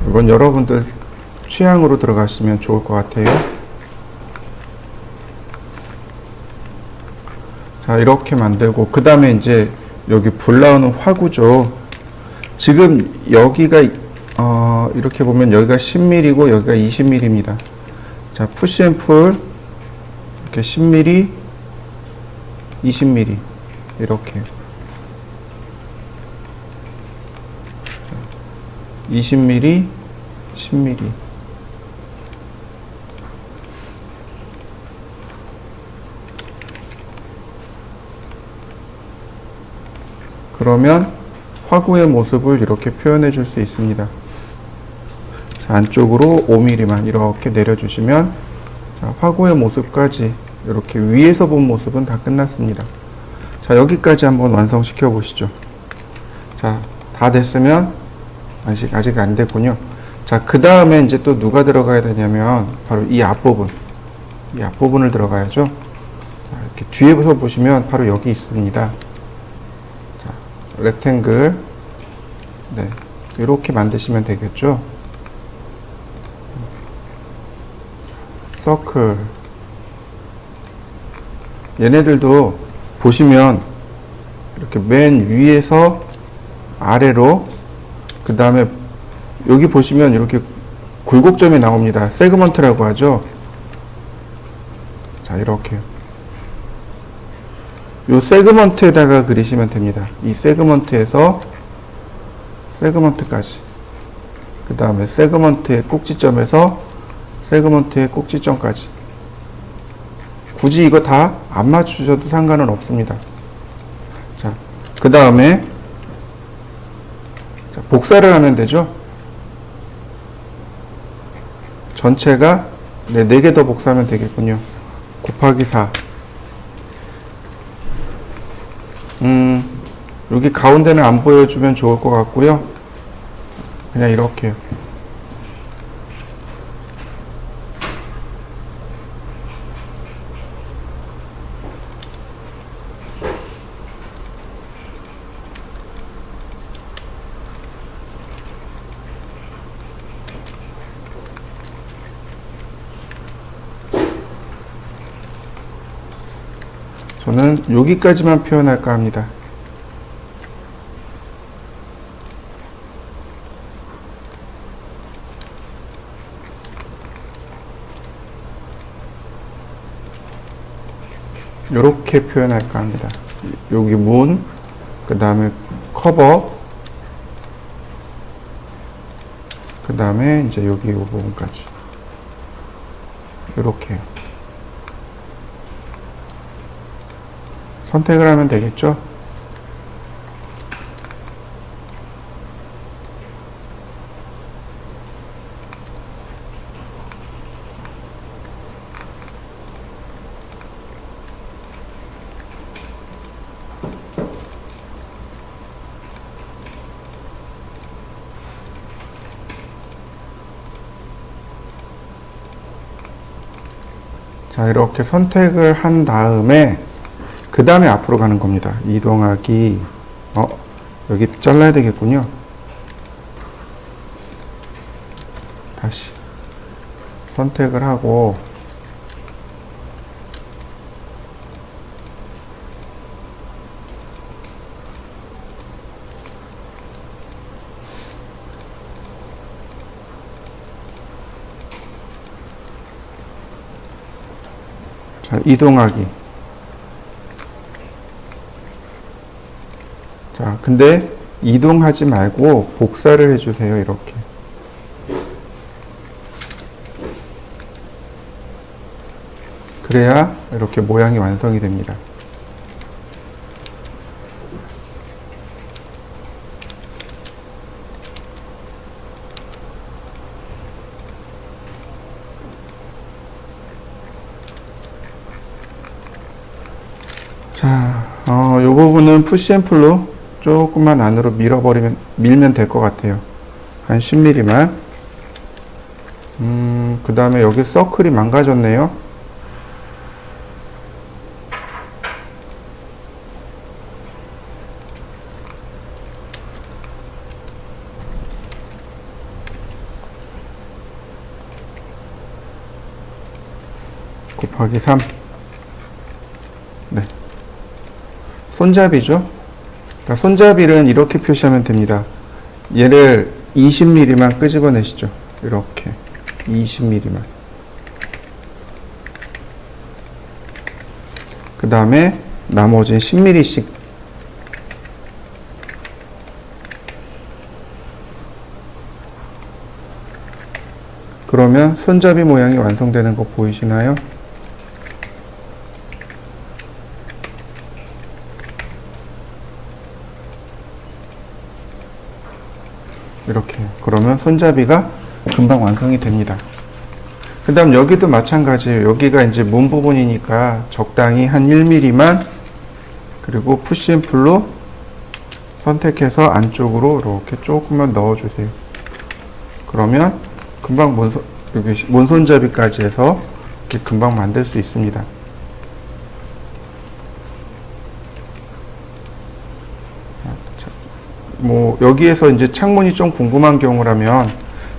이건 여러분들 취향으로 들어가시면 좋을 것 같아요. 자, 이렇게 만들고 그 다음에 이제 여기 불 나오는 화구죠. 지금 여기가 이렇게 보면 여기가 10mm고 여기가 20mm입니다. 자, 푸시앤풀 이렇게 10mm, 20mm 이렇게 20mm, 10mm. 그러면 화구의 모습을 이렇게 표현해 줄 수 있습니다. 자, 안쪽으로 5mm만 이렇게 내려주시면 자, 화구의 모습까지 이렇게 위에서 본 모습은 다 끝났습니다. 자, 여기까지 한번 완성시켜 보시죠. 자, 다 됐으면 아직 안 됐군요. 자, 그 다음에 이제 또 누가 들어가야 되냐면 바로 이 앞부분을 들어가야죠. 자, 이렇게 뒤에서 보시면 바로 여기 있습니다. 자, 렉탱글. 네, 이렇게 만드시면 되겠죠. 서클. 얘네들도 보시면 이렇게 맨 위에서 아래로 그 다음에 여기 보시면 이렇게 굴곡점이 나옵니다. 세그먼트라고 하죠. 자, 이렇게 요 세그먼트에다가 그리시면 됩니다. 이 세그먼트에서 세그먼트까지 그 다음에 세그먼트의 꼭지점에서 세그먼트의 꼭지점까지 굳이 이거 다 안 맞추셔도 상관은 없습니다. 자, 그 다음에 복사를 하면 되죠. 전체가 4개 더 복사하면 되겠군요. 곱하기 4. 여기 가운데는 안 보여주면 좋을 것 같고요. 그냥 이렇게요. 저는 여기까지만 표현할까 합니다. 이렇게 표현할까 합니다. 여기 문, 그 다음에 커버, 그 다음에 이제 여기 이 부분까지 이렇게 선택을 하면 되겠죠. 자, 이렇게 선택을 한 다음에 그 다음에 앞으로 가는 겁니다. 이동하기. 여기 잘라야 되겠군요. 다시 선택을 하고 자, 이동하기. 자, 근데 이동하지 말고 복사를 해주세요. 이렇게. 그래야 이렇게 모양이 완성이 됩니다. 자, 요 부분은 푸시앤풀로 조금만 안으로 밀면 될 것 같아요. 한 10mm만. 그 다음에 여기 서클이 망가졌네요. 곱하기 3. 네. 손잡이죠. 그러니까 손잡이는 이렇게 표시하면 됩니다. 얘를 20mm만 끄집어내시죠. 이렇게 20mm만. 그 다음에 나머지는 10mm씩. 그러면 손잡이 모양이 완성되는 거 보이시나요? 이렇게. 그러면 손잡이가 금방 완성이 됩니다. 그 다음 여기도 마찬가지예요. 여기가 이제 문 부분이니까 적당히 한 1mm만, 그리고 푸시앤풀로 선택해서 안쪽으로 이렇게 조금만 넣어주세요. 그러면 금방 여기 문손잡이까지 해서 이렇게 금방 만들 수 있습니다. 뭐 여기에서 이제 창문이 좀 궁금한 경우라면,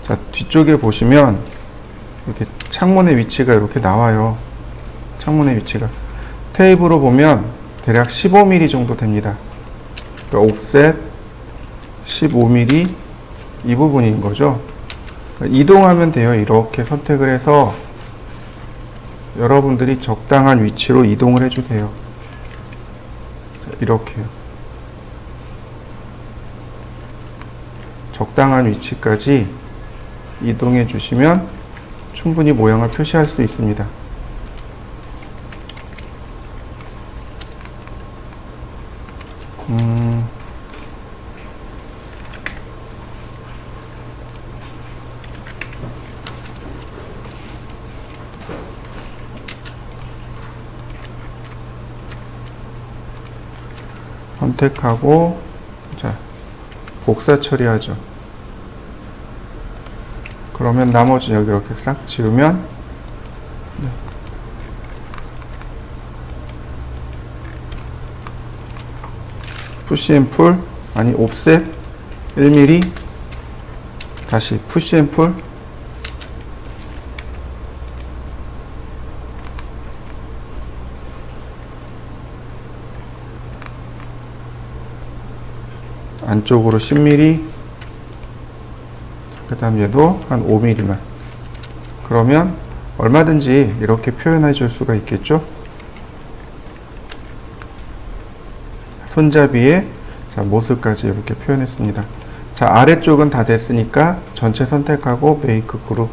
자, 뒤쪽에 보시면 이렇게 창문의 위치가 이렇게 나와요. 창문의 위치가 테이프로 보면 대략 15mm 정도 됩니다. 그러니까 옵셋 15mm 이 부분인 거죠. 그러니까 이동하면 돼요. 이렇게 선택을 해서 여러분들이 적당한 위치로 이동을 해주세요. 이렇게요. 적당한 위치까지 이동해 주시면 충분히 모양을 표시할 수 있습니다. 선택하고, 자, 복사 처리하죠. 그러면 나머지 여기 이렇게 싹 지우면, 네. 푸시앤풀, 아니 옵셋 1mm, 다시 푸시앤풀, 안쪽으로 10mm, 그 다음 얘도 한 5mm만. 그러면 얼마든지 이렇게 표현해 줄 수가 있겠죠. 손잡이의, 자, 모습까지 이렇게 표현했습니다. 자, 아래쪽은 다 됐으니까 전체 선택하고 메이크 그룹.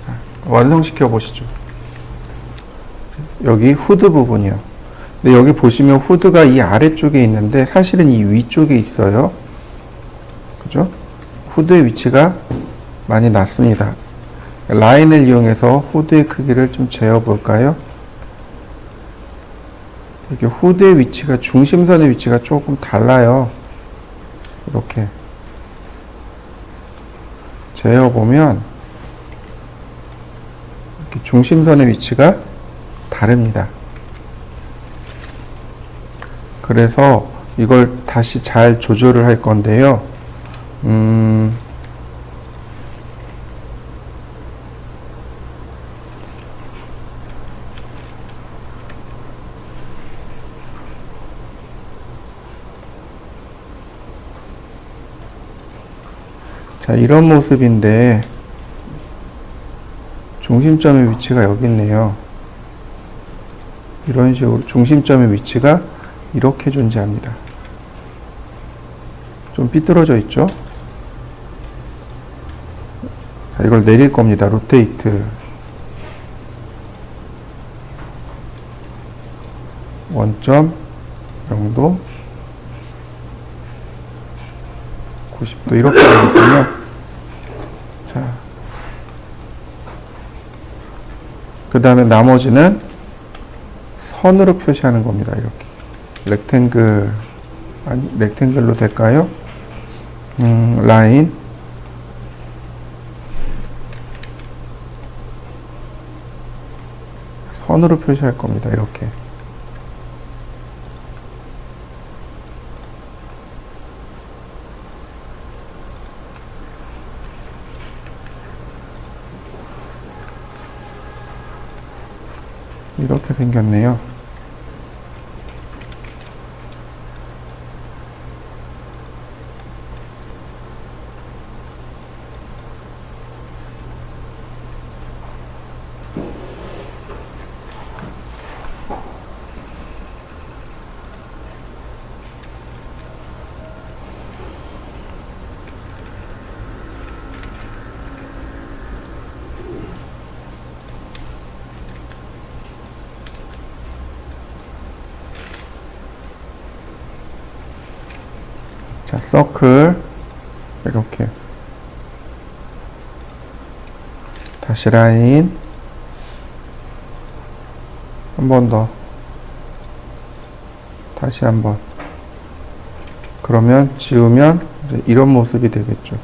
자, 완성시켜 보시죠. 여기 후드 부분이요. 근데 여기 보시면 후드가 이 아래쪽에 있는데 사실은 이 위쪽에 있어요. 그죠? 후드의 위치가 많이 낮습니다. 라인을 이용해서 후드의 크기를 좀 재어 볼까요? 이렇게 후드의 위치가, 중심선의 위치가 조금 달라요. 이렇게 재어 보면 이렇게 중심선의 위치가 다릅니다. 그래서 이걸 다시 잘 조절을 할 건데요. 자, 이런 모습인데 중심점의 위치가 여기 있네요. 이런 식으로 중심점의 위치가 이렇게 존재합니다. 좀 삐뚤어져 있죠? 자, 이걸 내릴 겁니다. 로테이트. 원점 0도 90도 이렇게 되거든요. 자, 그 다음에 나머지는 선으로 표시하는 겁니다. 이렇게 렉탱글, 아니 렉탱글로 될까요? 라인, 선으로 표시할 겁니다. 이렇게. 이렇게 생겼네요. 자, 서클 이렇게 다시 라인 한 번 더 다시 한 번 그러면 지우면 이제 이런 모습이 되겠죠.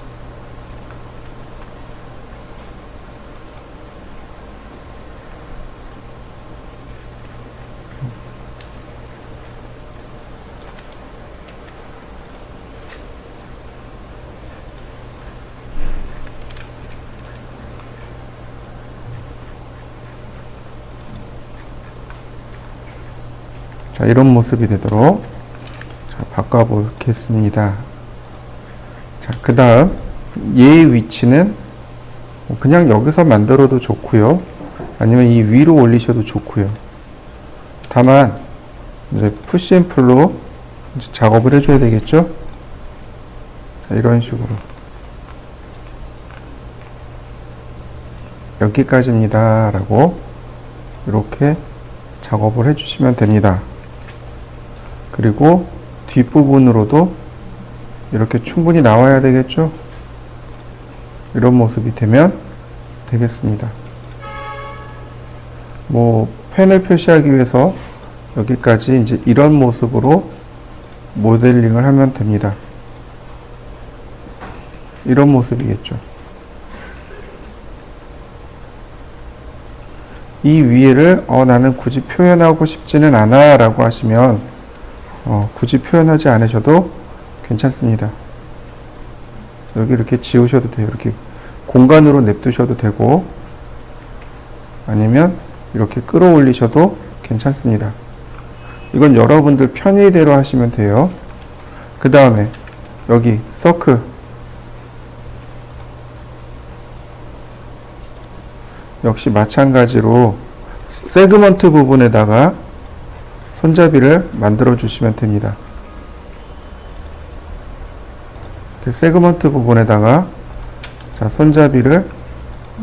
자, 이런 모습이 되도록 자, 바꿔보겠습니다. 자, 그 다음 얘의 위치는 그냥 여기서 만들어도 좋고요. 아니면 이 위로 올리셔도 좋고요. 다만 이제 푸시 앤 풀로 이제 작업을 해줘야 되겠죠. 자, 이런 식으로 여기까지입니다 라고 이렇게 작업을 해주시면 됩니다. 그리고 뒷부분으로도 이렇게 충분히 나와야 되겠죠. 이런 모습이 되면 되겠습니다. 뭐 펜을 표시하기 위해서 여기까지 이제 이런 모습으로 모델링을 하면 됩니다. 이런 모습이겠죠. 이 위에를 나는 굳이 표현하고 싶지는 않아 라고 하시면 굳이 표현하지 않으셔도 괜찮습니다. 여기 이렇게 지우셔도 돼요. 이렇게 공간으로 냅두셔도 되고 아니면 이렇게 끌어올리셔도 괜찮습니다. 이건 여러분들 편의대로 하시면 돼요. 그 다음에 여기 서클 역시 마찬가지로 세그먼트 부분에다가 손잡이를 만들어 주시면 됩니다. 세그먼트 부분에다가 자, 손잡이를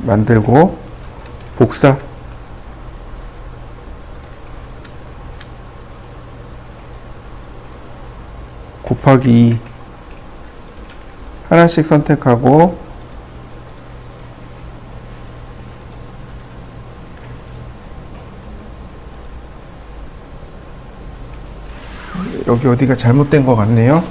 만들고 복사 곱하기 2 하나씩 선택하고 여기 어디가 잘못된 것 같네요.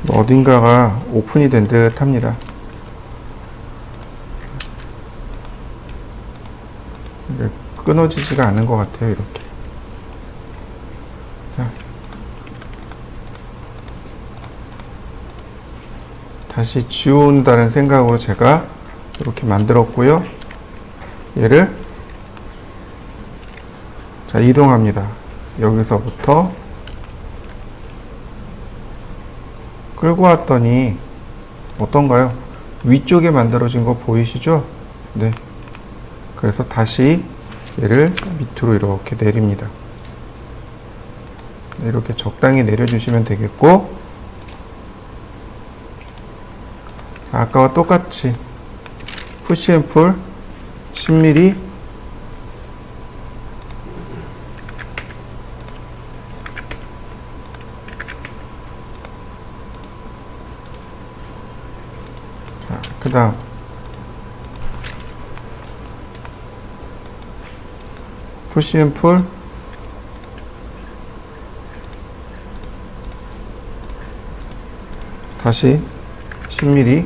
어딘가가 오픈이 된 듯 합니다. 끊어지지가 않은 것 같아요. 이렇게. 자. 다시 지운다는 생각으로 제가 이렇게 만들었고요. 얘를 자, 이동합니다. 여기서부터 끌고 왔더니 어떤가요? 위쪽에 만들어진 거 보이시죠? 네. 그래서 다시 얘를 밑으로 이렇게 내립니다. 이렇게 적당히 내려주시면 되겠고, 아까와 똑같이 푸시 앤 풀 10mm 그 다음 푸시 앤 풀 다시 10mm,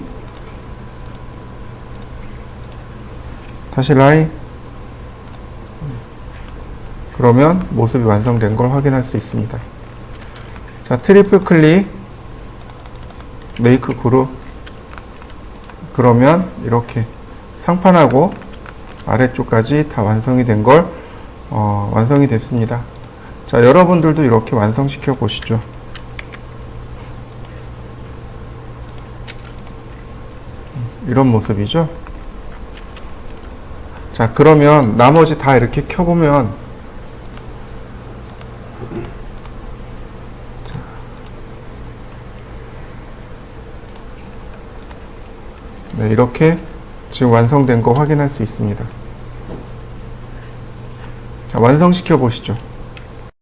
다시 라인. 그러면 모습이 완성된 걸 확인할 수 있습니다. 자, 트리플 클릭, 메이크 그룹. 그러면 이렇게 상판하고 아래쪽까지 다 완성이 된 걸 완성이 됐습니다. 자, 여러분들도 이렇게 완성시켜 보시죠. 이런 모습이죠. 자, 그러면 나머지 다 이렇게 켜보면 네, 이렇게 지금 완성된 거 확인할 수 있습니다. 자, 완성시켜 보시죠.